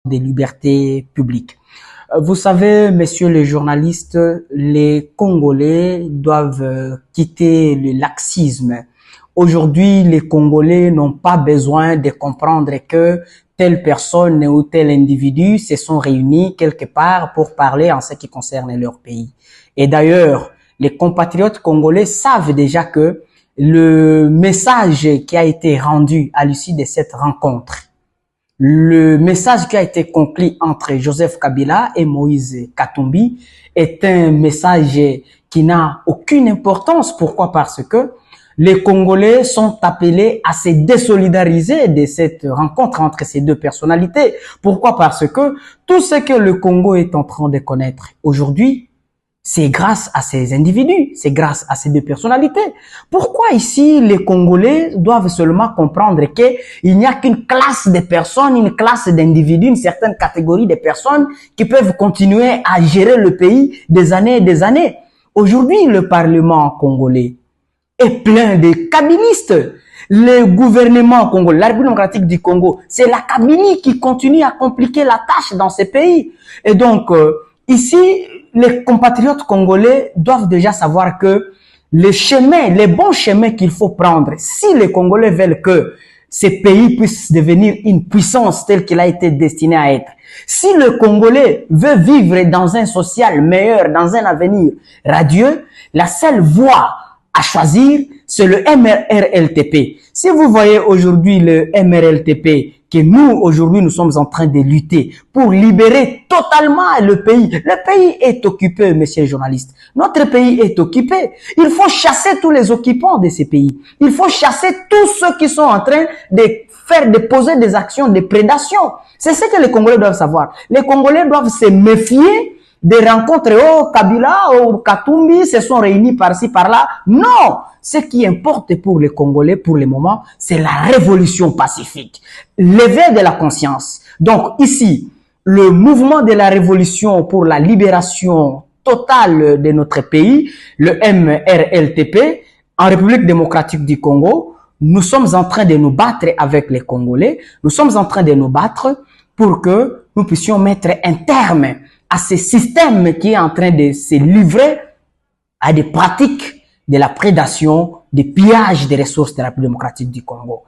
des libertés publiques. Vous savez, messieurs les journalistes, les Congolais doivent quitter le laxisme. Aujourd'hui, les Congolais n'ont pas besoin de comprendre que telle personne ou tel individu se sont réunis quelque part pour parler en ce qui concerne leur pays. Et d'ailleurs, les compatriotes congolais savent déjà que le message qui a été rendu à l'issue de cette rencontre, le message qui a été conclu entre Joseph Kabila et Moïse Katumbi est un message qui n'a aucune importance. Pourquoi? Parce que les Congolais sont appelés à se désolidariser de cette rencontre entre ces deux personnalités. Pourquoi? Parce que tout ce que le Congo est en train de connaître aujourd'hui, c'est grâce à ces individus, c'est grâce à ces deux personnalités. Pourquoi ici les Congolais doivent seulement comprendre qu'il n'y a qu'une classe de personnes, une classe d'individus, une certaine catégorie de personnes qui peuvent continuer à gérer le pays des années et des années? Aujourd'hui, le Parlement congolais est plein de kabylistes. Le gouvernement congolais, la République démocratique du Congo, c'est la Kabylie qui continue à compliquer la tâche dans ces pays. Et donc, ici, les compatriotes congolais doivent déjà savoir que les bons chemins qu'il faut prendre, si les Congolais veulent que ces pays puissent devenir une puissance telle qu'il a été destiné à être, si le Congolais veut vivre dans un social meilleur, dans un avenir radieux, la seule voie à choisir, c'est le MRLTP. Si vous voyez aujourd'hui le MRLTP, que nous, aujourd'hui, nous sommes en train de lutter pour libérer totalement le pays. Le pays est occupé, messieurs les journalistes. Notre pays est occupé. Il faut chasser tous les occupants de ces pays. Il faut chasser tous ceux qui sont en train de poser des actions de prédation. C'est ce que les Congolais doivent savoir. Les Congolais doivent se méfier des rencontres. Oh, Kabila, oh, Katumbi se sont réunis par-ci, par-là. Non! Ce qui importe pour les Congolais, pour le moment, c'est la révolution pacifique. L'éveil de la conscience. Donc, ici, le mouvement de la révolution pour la libération totale de notre pays, le MRLTP, en République démocratique du Congo, nous sommes en train de nous battre avec les Congolais. Nous sommes en train de nous battre pour que nous puissions mettre un terme à ce système qui est en train de se livrer à des pratiques de la prédation, des pillages des ressources de la République démocratique du Congo.